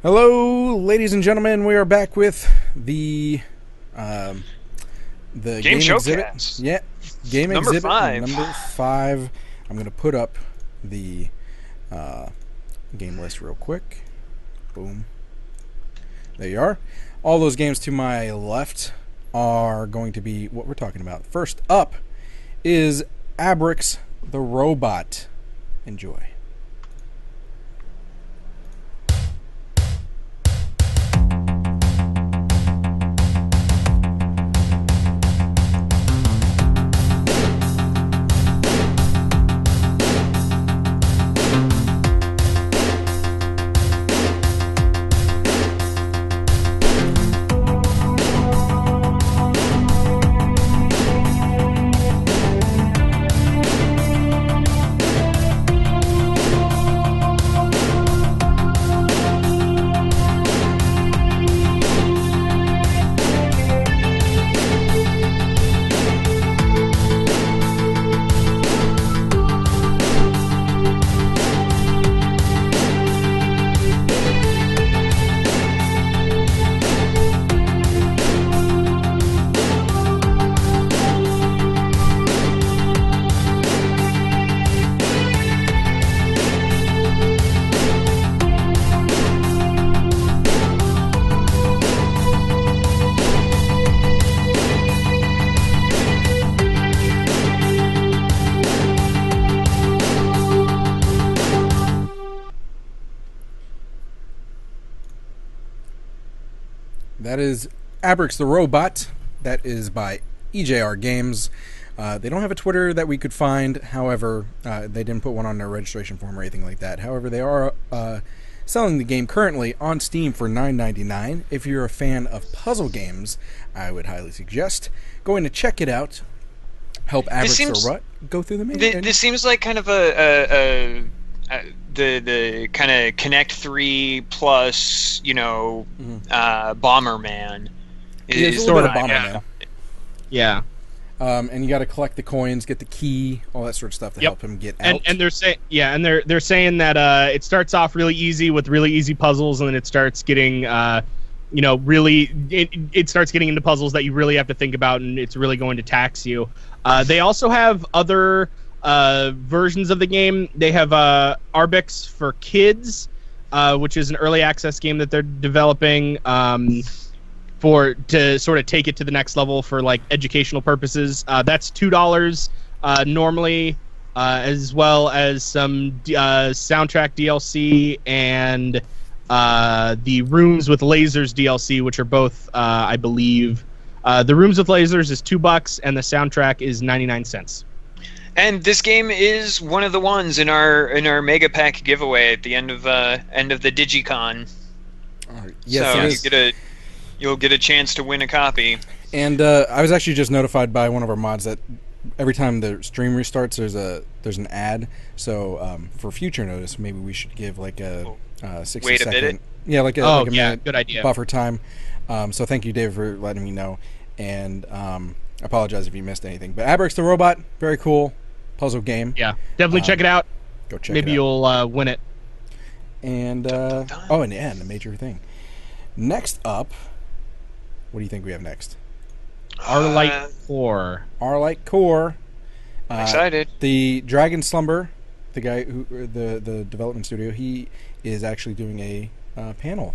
Hello, ladies and gentlemen. We are back with the game exhibit. Showcase. Yeah, game Number exhibit 5. number 5. I'm going to put up the game list real quick. Boom. There you are. All those games to my left are going to be what we're talking about. First up is Abrix the Robot. Enjoy. That is Abrix the Robot. That is by EJR Games. They don't have a Twitter that we could find. However, they didn't put one on their registration form or anything like that. However, they are selling the game currently on Steam for $9.99. If you're a fan of puzzle games, I would highly suggest going to check it out. Help Abrix the Robot go through the main. This seems like kind of the kind of Connect 3 plus, Bomberman. It's sort of Bomberman. Yeah. And you got to collect the coins, get the key, all that sort of stuff to help him get out. And they're saying, they're saying that it starts off really easy with really easy puzzles, and then it starts getting, it starts getting into puzzles that you really have to think about, and it's really going to tax you. They also have other versions of the game. They have Abrix for Kids, which is an early access game that they're developing to sort of take it to the next level for like educational purposes. That's $2 normally, as well as some soundtrack DLC and the Rooms with Lasers DLC, which are both, I believe, the Rooms with Lasers is $2 and the soundtrack is 99 cents. And this game is one of the ones in our Mega Pack giveaway at the end of the DigiCon. Yes, so you'll get a chance to win a copy. And I was actually just notified by one of our mods that every time the stream restarts, there's an ad. So for future notice, maybe we should give like a 60-second, like a minute good idea. Buffer time. So thank you, Dave, for letting me know. And I apologize if you missed anything. But Abrix the Robot, very cool puzzle game. Yeah, definitely check it out. Go check it out. Maybe you'll win it. And and a major thing. Next up, what do you think we have next? Arelite Core. Arelite Core. I'm excited. The Dragon Slumber, the guy who the development studio, he is actually doing a panel.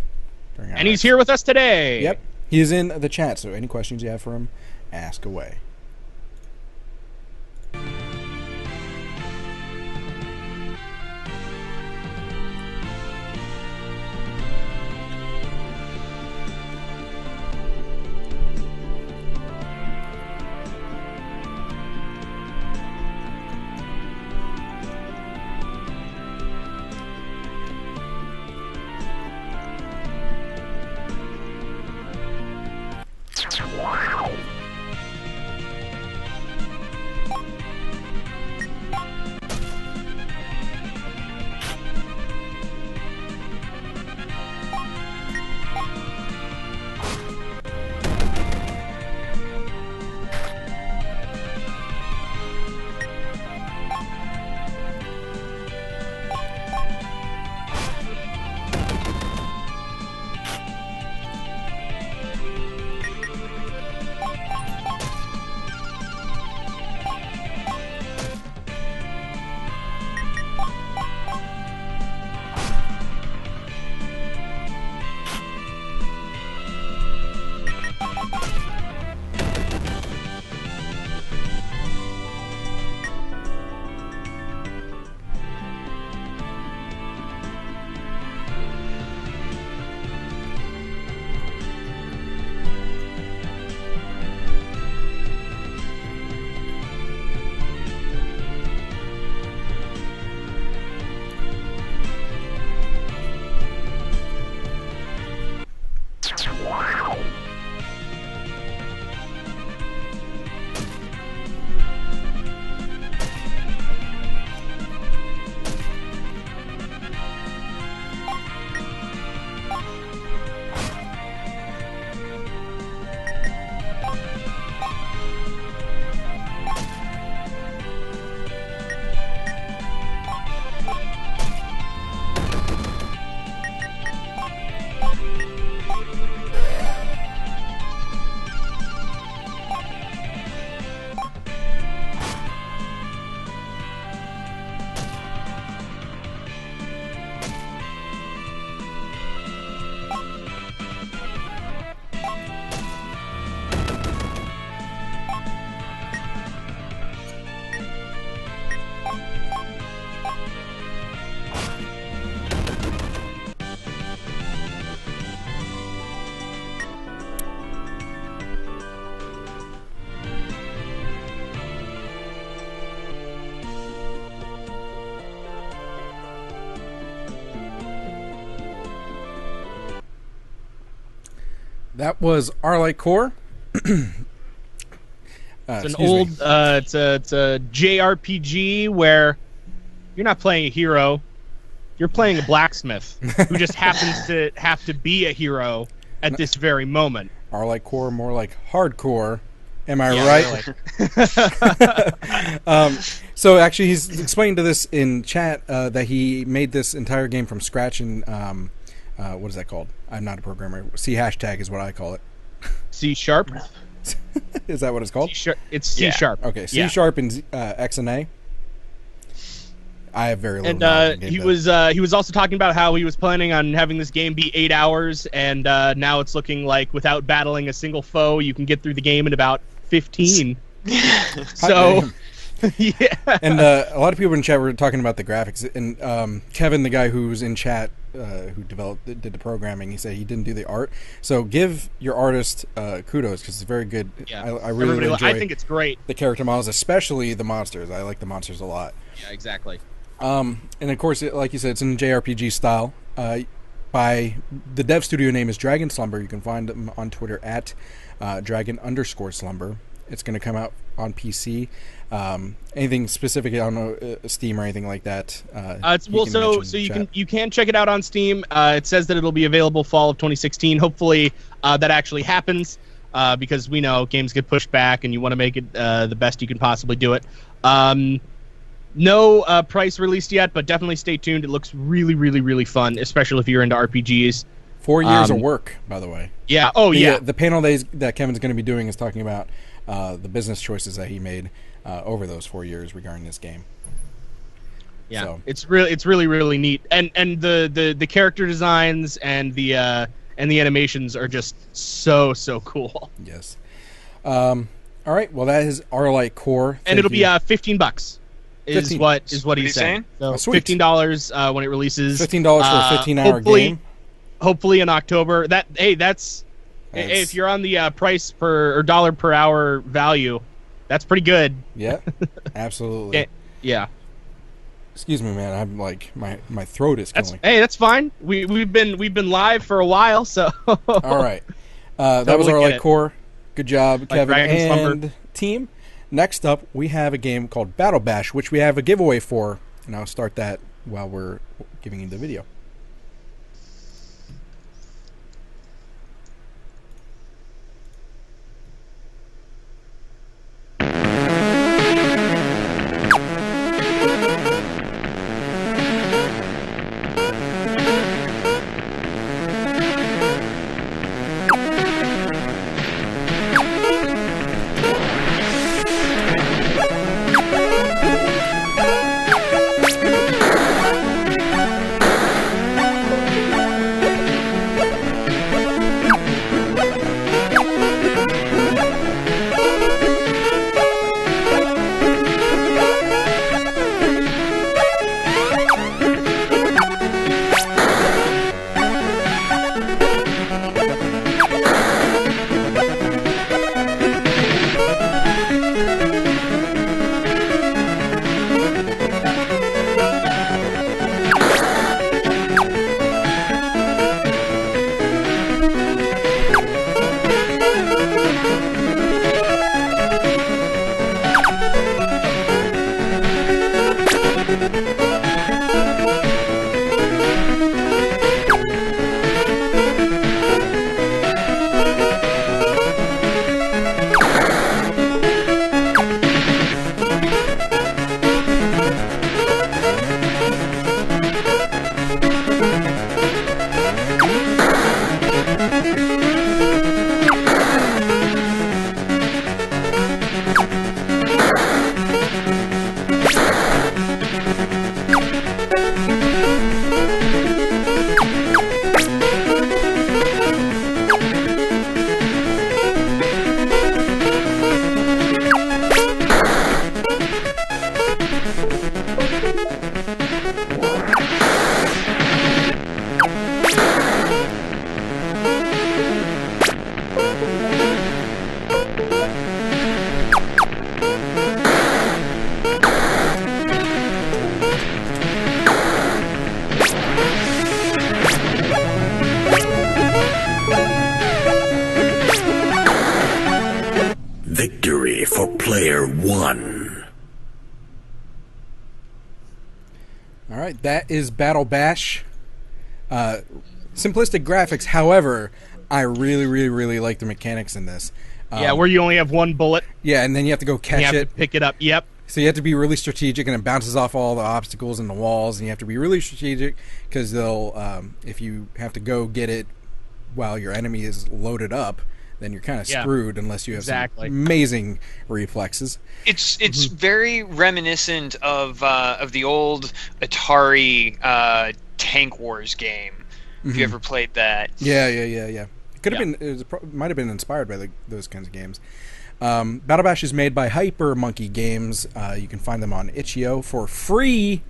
And he's here with us today. Yep, he is in the chat. So any questions you have for him, ask away. That was Arelite Core. It's an old, it's a JRPG where you're not playing a hero, you're playing a blacksmith who just happens to have to be a hero at this very moment. Arelite Core, more like hardcore. Am I right? So actually, he's explained to this in chat that he made this entire game from scratch in what is that called? I'm not a programmer. C# is what I call it. C#? Is that what it's called? It's C#. Okay, C# and X and A. I have very little. And he was also talking about how he was planning on having this game be 8 hours, and now it's looking like without battling a single foe, you can get through the game in about 15. So, yeah. And a lot of people in chat were talking about the graphics, and Kevin, the guy who's in chat, who did the programming, he said he didn't do the art. So give your artist kudos, because it's very good. Yeah. I really enjoy. I think it's great. The character models, especially the monsters. I like the monsters a lot. Yeah, exactly. And of course, like you said, it's in JRPG style. By the dev studio name is Dragon Slumber. You can find them on Twitter at Dragon_Slumber. It's going to come out on PC. Anything specific? I don't know, Steam or anything like that. You can check it out on Steam. It says that it'll be available fall of 2016. Hopefully, that actually happens because we know games get pushed back, and you want to make it the best you can possibly do it. No price released yet, but definitely stay tuned. It looks really, really, really fun, especially if you're into RPGs. 4 years of work, by the way. Yeah. Oh, yeah. The panel days that Kevin's going to be doing is talking about the business choices that he made over those 4 years regarding this game. Yeah, so. It's really, really neat, and the character designs and the animations are just so cool. Yes. All right. Well, that is Arelite Core. And it'll be $15. Is what he's saying. So $15 when it releases. $15 for a 15-hour game. Hopefully in October. That's if you're on the price per or dollar per hour value, that's pretty good. Yeah, absolutely. Yeah. Excuse me, man. I'm like my throat is killing. That's fine. We've been live for a while, so. All right. That was Arelite Core. Good job, Kevin and team. Next up, we have a game called Battle Bash, which we have a giveaway for, and I'll start that while we're giving you the video. for player one. All right, that is Battle Bash. Simplistic graphics, however, I really, really, really like the mechanics in this. Yeah, where you only have one bullet. Yeah, and then you have to go You catch have it. to pick it up. Yep. So you have to be really strategic, and it bounces off all the obstacles and the walls, and you have to be really strategic because they'll, if you have to go get it while your enemy is loaded up, then you're kind of screwed unless you have some amazing reflexes. It's very reminiscent of the old Atari Tank Wars game. If you ever played that. Yeah. It could have been. It might have been inspired by those kinds of games. Battle Bash is made by Hyper Monkey Games. You can find them on itch.io for free.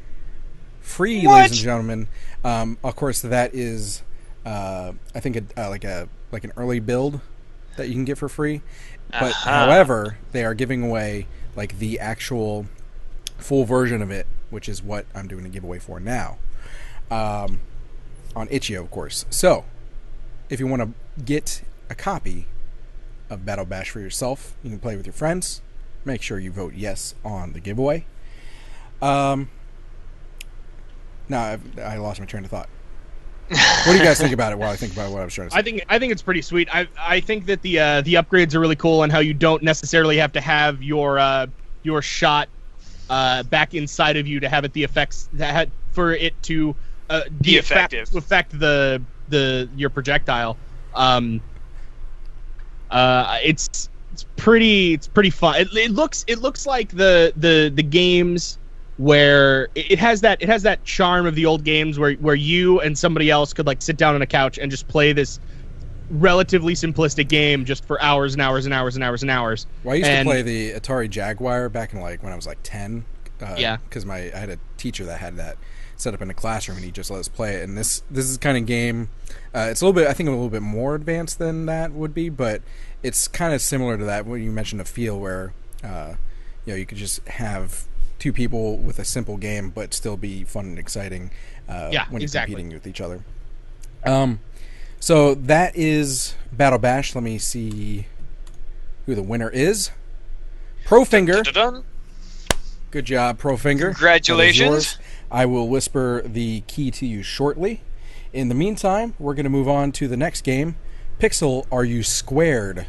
Free, What? ladies and gentlemen. Of course, that is, I think, like an early build that you can get for free. But however, they are giving away like the actual full version of it, which is what I'm doing a giveaway for now. On itch.io, of course. So, if you want to get a copy of Battle Bash for yourself, you can play with your friends. Make sure you vote yes on the giveaway. Now, I lost my train of thought. What do you guys think about it while I think about what I was trying to say? I think it's pretty sweet. I think that the upgrades are really cool, and how you don't necessarily have to have your shot back inside of you to have it the effects that for it to be effective to affect your projectile. It's pretty fun. It looks like the games where it has that charm of the old games where you and somebody else could like sit down on a couch and just play this relatively simplistic game just for hours and hours and hours and hours and hours. Well, I used to play the Atari Jaguar back in when I was like 10. Because I had a teacher that had that set up in the classroom, and he just let us play it. And this is kind of game. It's a little bit more advanced than that would be, but it's kind of similar to that. When you mentioned a feel where, you could just have two people with a simple game, but still be fun and exciting. When you're competing with each other. So that is Battle Bash. Let me see who the winner is. Profinger. Dun-dun-dun. Good job, Profinger. Congratulations. I will whisper the key to you shortly. In the meantime, we're going to move on to the next game. Pixel, Are You Squared?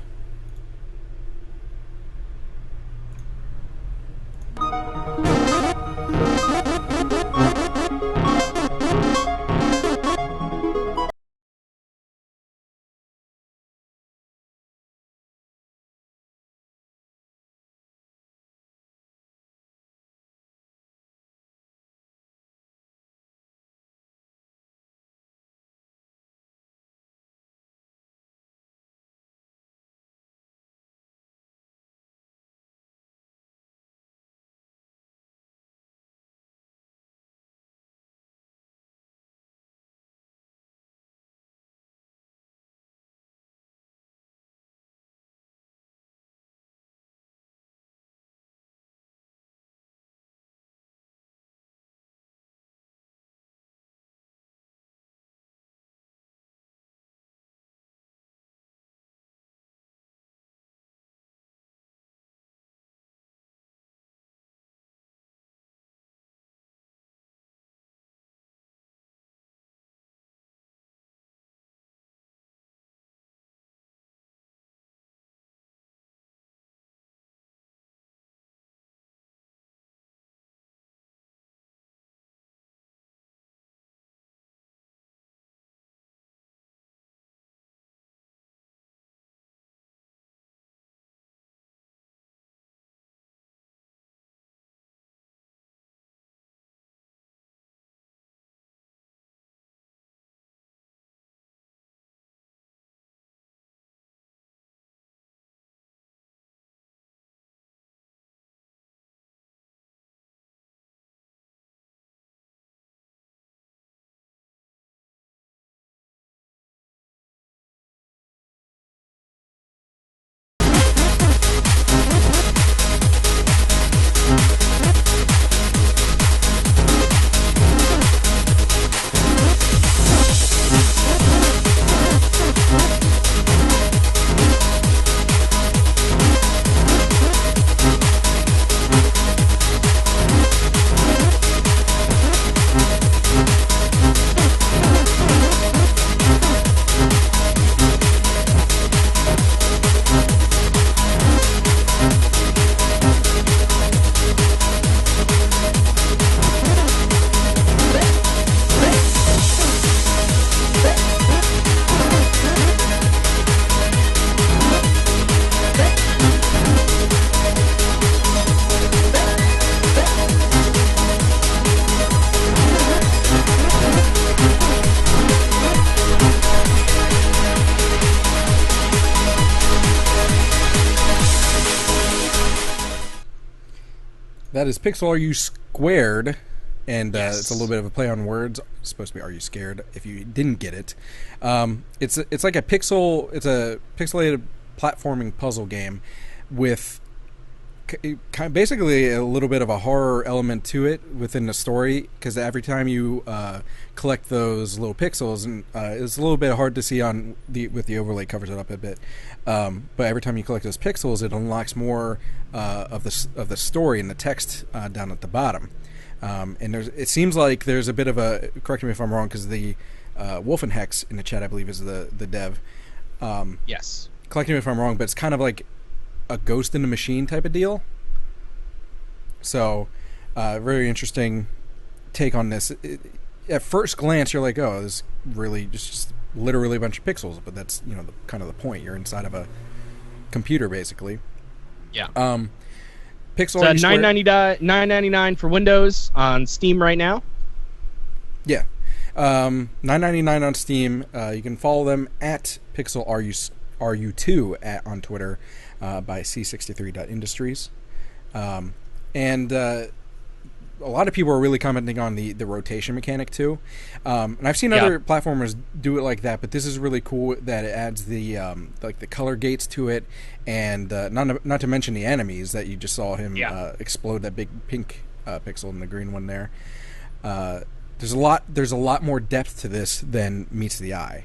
that is Pixel Are You Squared, and Yes. it's a little bit of a play on words. It's supposed to be Are You Scared? If you didn't get it, it's like a pixelated platforming puzzle game with basically a little bit of a horror element to it within the story, because every time you collect those little pixels, and it's a little bit hard to see with the overlay, covers it up a bit, but every time you collect those pixels, it unlocks more of the story and the text down at the bottom. And it seems like there's a bit of a, correct me if I'm wrong, because the Wolfenhex in the chat, I believe, is the dev. Yes. Correct me if I'm wrong, but it's kind of like a Ghost in the Machine type of deal. So, very interesting take on this. At first glance, you're like, oh, this is really just literally a bunch of pixels, but that's, kind of the point. You're inside of a computer, basically. Yeah. Pixel It's $9.99 for Windows on Steam right now. Yeah. $9.99 on Steam. You can follow them at Pixel Are You 2 on Twitter by C63.industries. And a lot of people are really commenting on the rotation mechanic too. And I've seen other platformers do it like that, but this is really cool that it adds the the color gates to it, and not to mention the enemies that you just saw him explode that big pink pixel and the green one there. There's a lot more depth to this than meets the eye.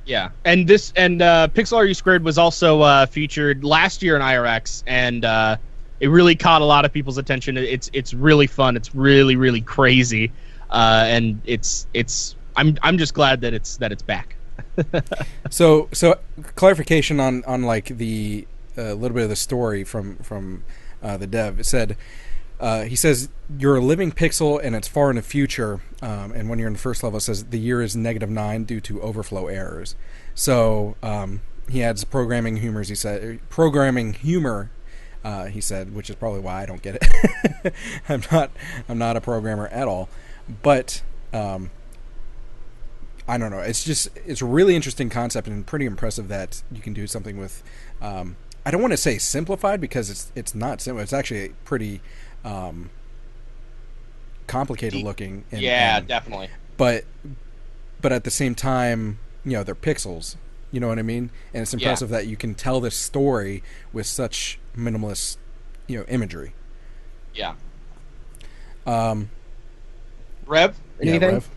Yeah, and Pixel Are You Squared was also featured last year in IRX, and it really caught a lot of people's attention. It's really fun. It's really, really crazy, and I'm just glad that it's back. So clarification on like the little bit of the story from the dev. It said. He says, you're a living pixel and it's far in the future, and when you're in the first level, it says the year is -9 due to overflow errors. So he adds programming humor, he said, which is probably why I don't get it. I'm not a programmer at all. But I don't know. It's a really interesting concept and pretty impressive that you can do something with. I don't want to say simplified, because it's not simple. It's actually pretty complicated looking. Definitely. But at the same time, they're pixels. You know what I mean? And it's impressive that you can tell this story with such minimalist, imagery. Yeah. Rev? Anything? Yeah, Rev.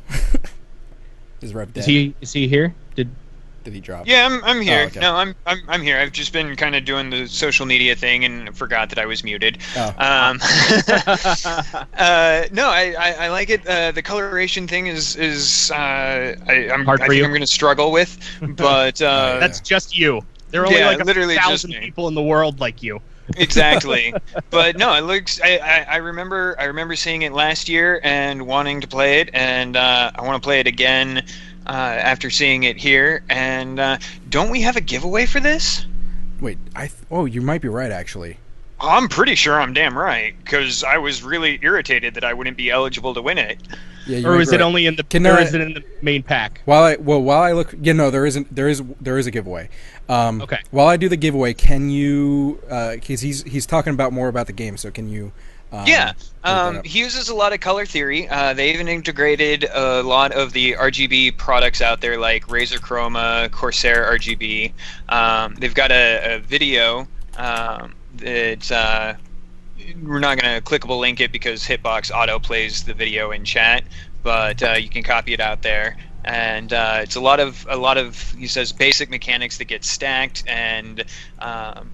Is Rev dead? Is he here? Did he drop? Yeah, I'm here. Oh, okay. No, I'm here. I've just been kind of doing the social media thing and forgot that I was muted. Oh. No, I like it. The coloration thing is I think I'm going to struggle with, but that's just you. There are only like literally 1,000 people in the world like you. Exactly. But no, it looks. I remember seeing it last year and wanting to play it, and I want to play it again. After seeing it here, and don't we have a giveaway for this? Wait, you might be right, actually. I'm pretty sure I'm damn right, because I was really irritated that I wouldn't be eligible to win it. Yeah, or is it only in the? Or is it in the main pack? While I look, there isn't. There is a giveaway. Okay. While I do the giveaway, can you? Because he's talking about more about the game, so can you? He uses a lot of color theory. They even integrated a lot of the RGB products out there, like Razer Chroma, Corsair RGB. They've got a video that we're not going to clickable link it because Hitbox auto plays the video in chat, but you can copy it out there. And it's a lot of he says basic mechanics that get stacked, and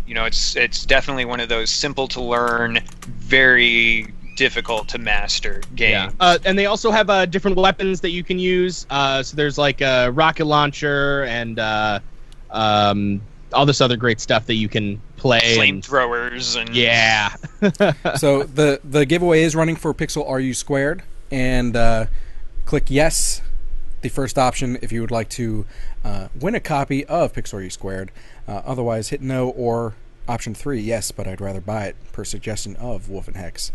it's definitely one of those simple to learn, very difficult to master games. Yeah. And they also have different weapons that you can use. So there's like a rocket launcher and all this other great stuff that you can play. Flamethrowers and yeah. So the giveaway is running for Pixel Are You Squared, and click yes. The first option if you would like to win a copy of Pixel Are You Squared. Otherwise, hit no, or option 3, yes, but I'd rather buy it, per suggestion of Wolfenhex,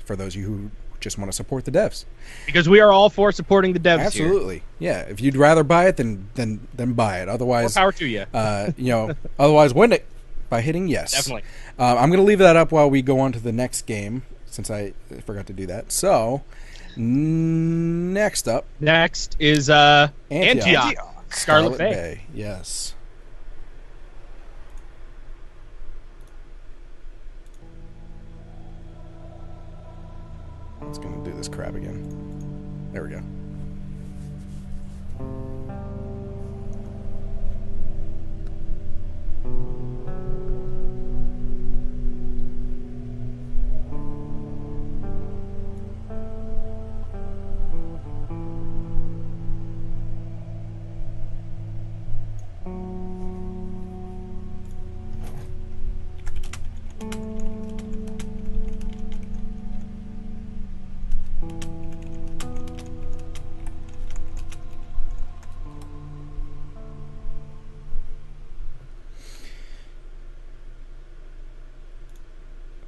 for those of you who just want to support the devs. Because we are all for supporting the devs. Absolutely. Here. Yeah, if you'd rather buy it, then buy it. Otherwise, more power to you. Otherwise, win it by hitting yes. Definitely. I'm going to leave that up while we go on to the next game. since I forgot to do that. So, next up. Next is Antioch. Scarlet Bay. Yes. It's going to do this crap again. There we go.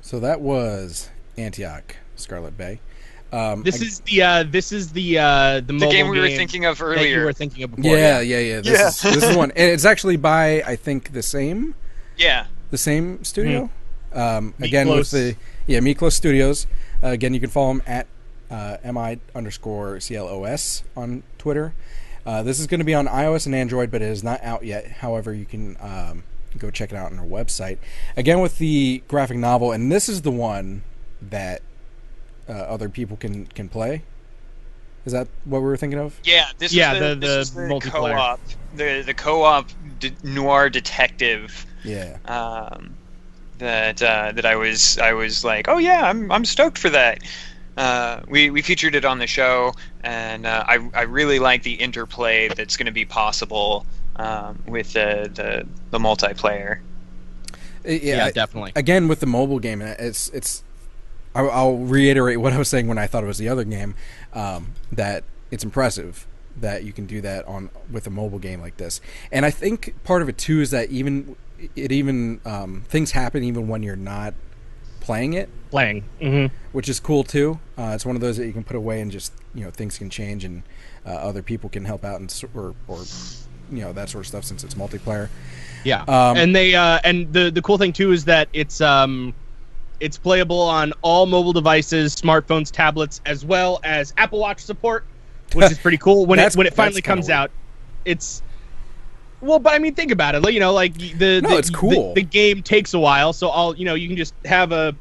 So that was Antioch, Scarlet Bay. This is the mobile game we were thinking of earlier. That you were thinking of before. Yeah. This is one, and it's actually by I think the same studio. Again with the Miklos Studios. Again, you can follow them at mi_CLOS on Twitter. This is going to be on iOS and Android, but it is not out yet. However, you can go check it out on our website. Again, with the graphic novel, and this is the one that other people can play. Is that what we were thinking of? Yeah, this is the multiplayer co-op, the co-op noir detective. Yeah. That I was like, oh yeah, I'm stoked for that. We featured it on the show, and I really like the interplay that's going to be possible with the multiplayer. Yeah, definitely. Again, with the mobile game, it's. I'll reiterate what I was saying when I thought it was the other game. That it's impressive that you can do that with a mobile game like this, and I think part of it too is that even things happen even when you're not playing it. Which is cool too. It's one of those that you can put away and just things can change and other people can help out or that sort of stuff since it's multiplayer. Yeah, and they and the cool thing too is that it's playable on all mobile devices, smartphones, tablets, as well as Apple Watch support, which is pretty cool. When it finally comes out, it's but I mean, think about it. It's cool. The game takes a while, so you can just have a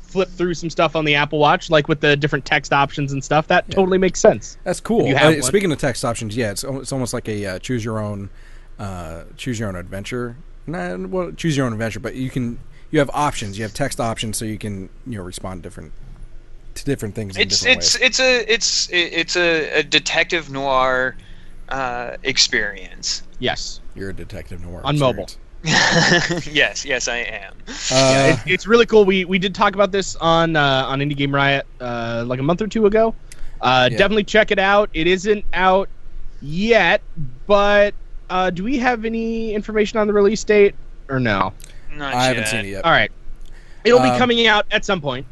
flip through some stuff on the Apple Watch, like with the different text options and stuff. That totally makes sense. That's cool. Speaking of text options, it's almost like a choose your own adventure. Choose your own adventure, but you have options. You have text options, so you can respond to different things. It's a detective noir experience. Yes, you're a detective noir on mobile. yes, I am. It's really cool. We did talk about this on Indie Game Riot like a month or two ago. Definitely check it out. It isn't out yet, but do we have any information on the release date or no? I haven't seen it yet. All right, it'll be coming out at some point.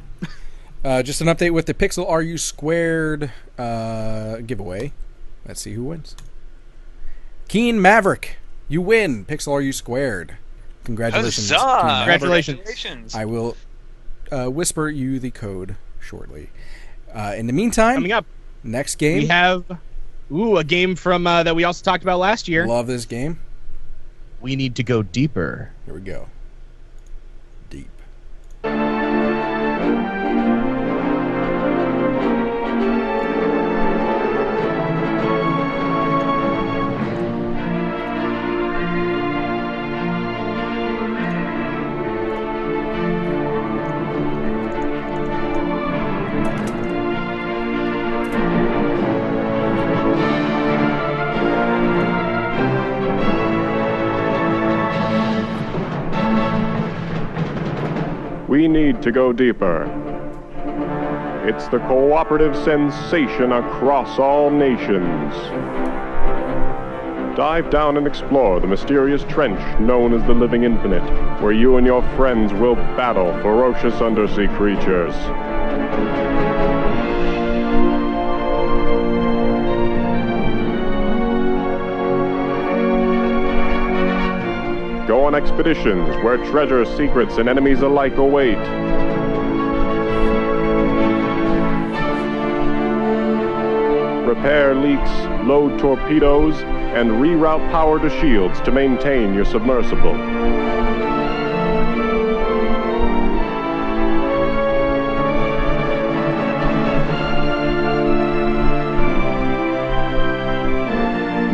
Just an update with the Pixel Are You Squared giveaway. Let's see who wins. Keen Maverick, you win. Pixel Are You Squared. Congratulations. Congratulations. I will whisper you the code shortly. In the meantime, coming up, next game. We have a game from that we also talked about last year. Love this game. We need to go deeper. Here we go. Deep. We need to go deeper. It's the cooperative sensation across all nations. Dive down and explore the mysterious trench known as the Living Infinite, where you and your friends will battle ferocious undersea creatures. Go on expeditions where treasure, secrets, and enemies alike await. repair leaks, load torpedoes, and reroute power to shields to maintain your submersible.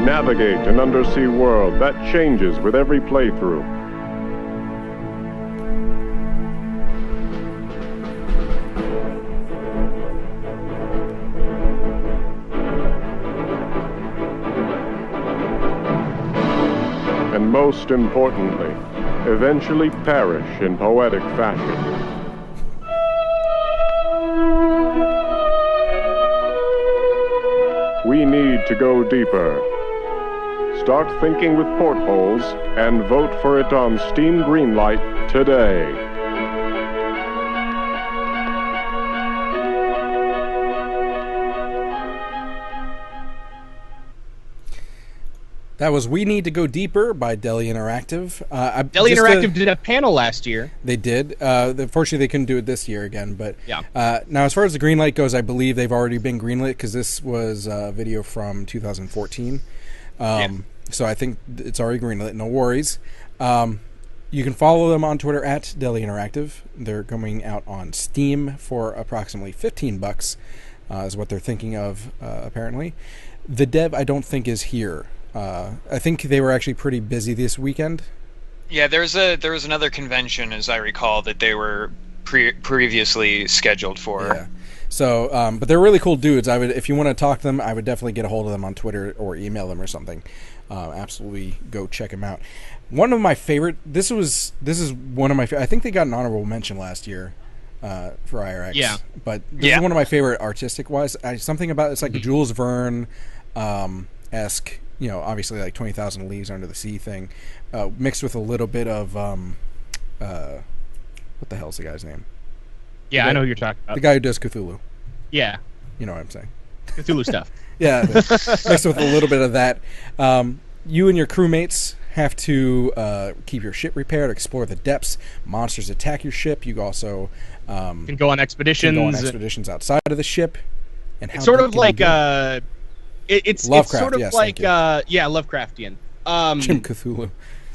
Navigate an undersea world that changes with every playthrough. And most importantly, eventually perish in poetic fashion. We need to go deeper. Start thinking with portholes and vote for it on Steam Greenlight today. That was We Need to Go Deeper by Deli Interactive. Deli Interactive did a panel last year. They did. Unfortunately, they couldn't do it this year again. But yeah. Now, as far as the greenlight goes, I believe they've already been greenlit because this was a video from 2014. So I think it's already greenlit. No worries. You can follow them on Twitter at Deli Interactive. They're coming out on Steam for approximately $15, is what they're thinking of, apparently. The dev, I don't think, is here. I think they were actually pretty busy this weekend. Yeah, there was another convention, as I recall, that they were previously scheduled for. Yeah. So, but they're really cool dudes. If you want to talk to them, I would definitely get a hold of them on Twitter or email them or something. Absolutely, go check them out. One of my favorite. This is one of my. I think they got an honorable mention last year for IRX. Yeah. But this is one of my favorite artistic wise. Something about it's like a Jules Verne esque. You know, obviously like 20,000 Leagues Under the Sea thing, mixed with a little bit of what the hell's the guy's name? Yeah, I know who you're talking about. The guy who does Cthulhu. Yeah. You know what I'm saying. Cthulhu stuff. Yeah, mixed with a little bit of that. You and your crewmates have to keep your ship repaired, explore the depths. Monsters attack your ship. You also can go on expeditions. Outside of the ship. And it's sort of like it's sort of like Lovecraftian. Jim Cthulhu.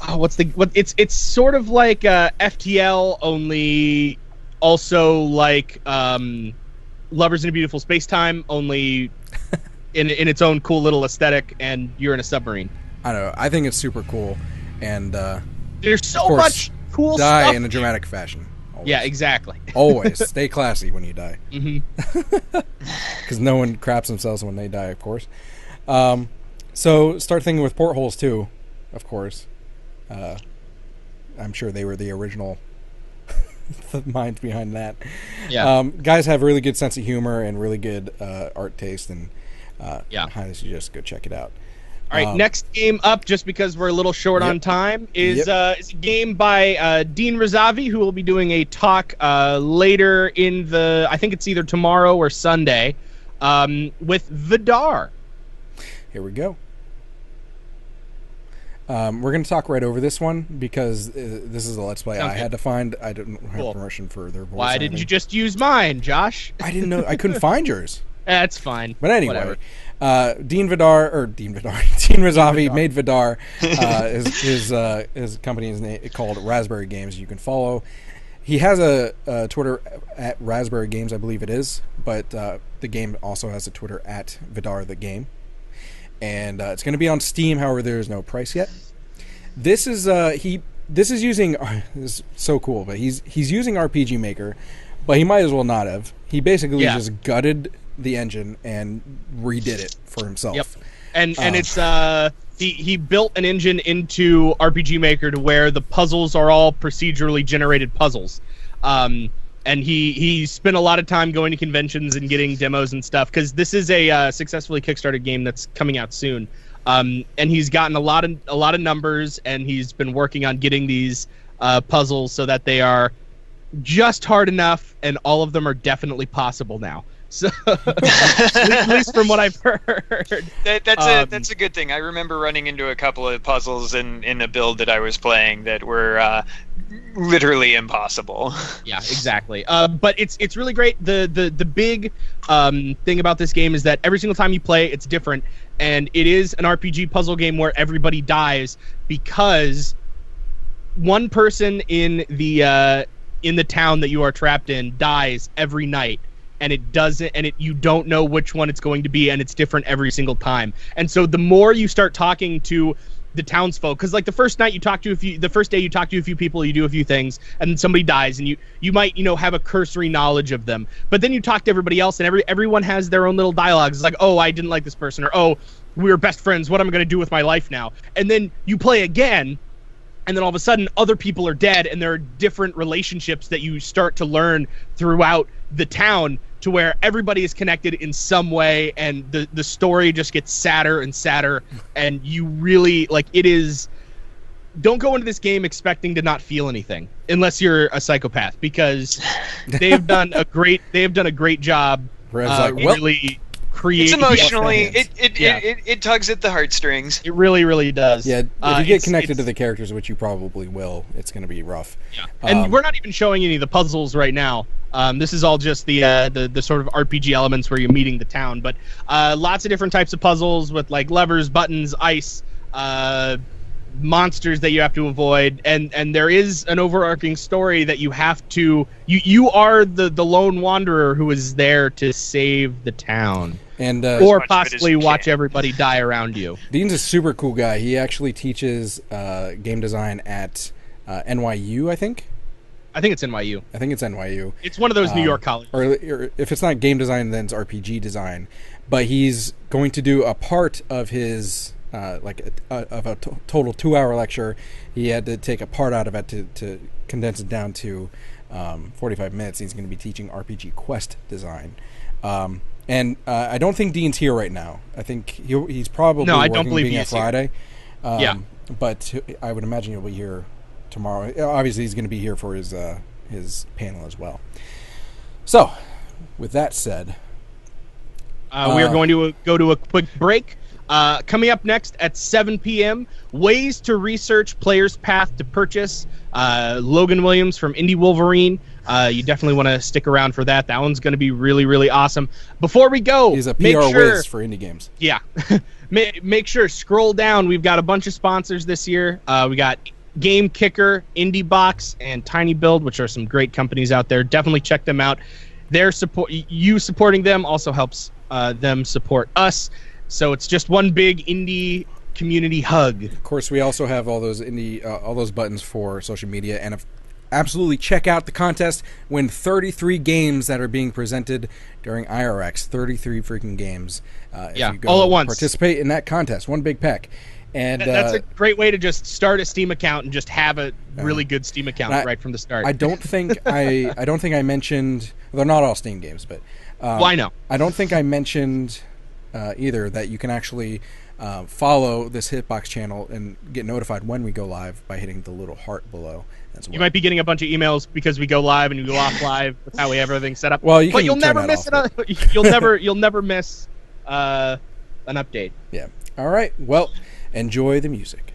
Oh, it's sort of like FTL, only also like Lovers in a Beautiful Space-Time, only in its own cool little aesthetic, and you're in a submarine. I don't know. I think it's super cool, and there's so much cool die stuff. In a dramatic fashion. Always. Yeah, exactly. Always stay classy when you die. Mm-hmm. Because no one craps themselves when they die, of course. So start thinking with portholes too, of course. I'm sure they were the original minds behind that. Yeah. Guys have really good sense of humor and really good art taste, and I highly suggest go check it out. All right, next game up, just because we're a little short on time, is a game by Dean Razavi, who will be doing a talk later in I think it's either tomorrow or Sunday, with Vidar. Here we go. We're going to talk right over this one because this is a Let's Play. I had to find. I didn't have permission for their voice. Why didn't you just use mine, Josh? I didn't know. I couldn't find yours. That's fine. But anyway, Dean Razavi made Vidar. His company is called Raspberry Games. You can follow. He has a Twitter at Raspberry Games, I believe it is, but the game also has a Twitter at Vidar the Game, and it's going to be on Steam. However, there is no price yet. This is This is using. This is so cool, but he's using RPG Maker, but he might as well not have. He basically just gutted the engine and redid it for himself. Yep. And it's he built an engine into RPG Maker to where the puzzles are all procedurally generated puzzles. And he spent a lot of time going to conventions and getting demos and stuff, because this is a successfully Kickstarted game that's coming out soon. And he's gotten a lot of numbers, and he's been working on getting these puzzles so that they are just hard enough, and all of them are definitely possible now. So, at least from what I've heard, that's a good thing. I remember running into a couple of puzzles in a build that I was playing that were literally impossible. Yeah, exactly. But it's really great. The big thing about this game is that every single time you play, it's different, and it is an RPG puzzle game where everybody dies because one person in the town that you are trapped in dies every night, and you don't know which one it's going to be, and it's different every single time. And so the more you start talking to the townsfolk, because like the first day you talk to a few people, you do a few things, and then somebody dies, and you might have a cursory knowledge of them, but then you talk to everybody else, and everyone has their own little dialogues. It's like, oh, I didn't like this person, or oh, we were best friends, what am I going to do with my life now? And then you play again, and then all of a sudden other people are dead, and there are different relationships that you start to learn throughout the town, to where everybody is connected in some way, and the story just gets sadder and sadder, and you really don't go into this game expecting to not feel anything unless you're a psychopath, because they have done a great job really creating. It's emotionally it tugs at the heartstrings. It really does. Yeah, if you get connected to the characters, which you probably will, it's going to be rough. Yeah. And we're not even showing any of the puzzles right now. This is all just the sort of RPG elements where you're meeting the town, but lots of different types of puzzles with like levers, buttons, ice, monsters that you have to avoid, and there is an overarching story that you have to. You are the lone wanderer who is there to save the town, and or possibly watch everybody die around you. Dean's a super cool guy. He actually teaches game design at NYU, I think. I think it's NYU. It's one of those New York colleges. Or if it's not game design, then it's RPG design. But he's going to do a part of his total 2-hour lecture. He had to take a part out of it to condense it down to 45 minutes. He's going to be teaching RPG quest design. And I don't think Dean's here right now. I think he's probably I don't believe he's Friday. Yeah. But I would imagine he'll be here tomorrow. Obviously, he's going to be here for his panel as well. So, with that said, we are going to go to a quick break. Coming up next at 7 p.m., ways to research player's path to purchase. Logan Williams from Indie Wolverine. You definitely want to stick around for that. That one's going to be really, really awesome. Before we go, he's a PR whiz for indie games. Yeah. Make sure, scroll down. We've got a bunch of sponsors this year. We got Game Kicker, Indie Box, and Tiny Build, which are some great companies out there. Definitely check them out. You supporting them also helps them support us. So it's just one big indie community hug. Of course, we also have all those all those buttons for social media, and absolutely check out the contest. Win 33 games that are being presented during IRX. 33 freaking games. If you go all at once. Participate in that contest. One big pack. And that's a great way to just start a Steam account and just have a really good Steam account right from the start. I don't think I mentioned. They're not all Steam games, but why no? I don't think I mentioned either that you can actually follow this Hitbox channel and get notified when we go live by hitting the little heart below as well. You might be getting a bunch of emails because we go live and we go off live with how we have everything set up. Well, you'll never miss it. You'll never miss an update. Yeah. All right. Well, enjoy the music.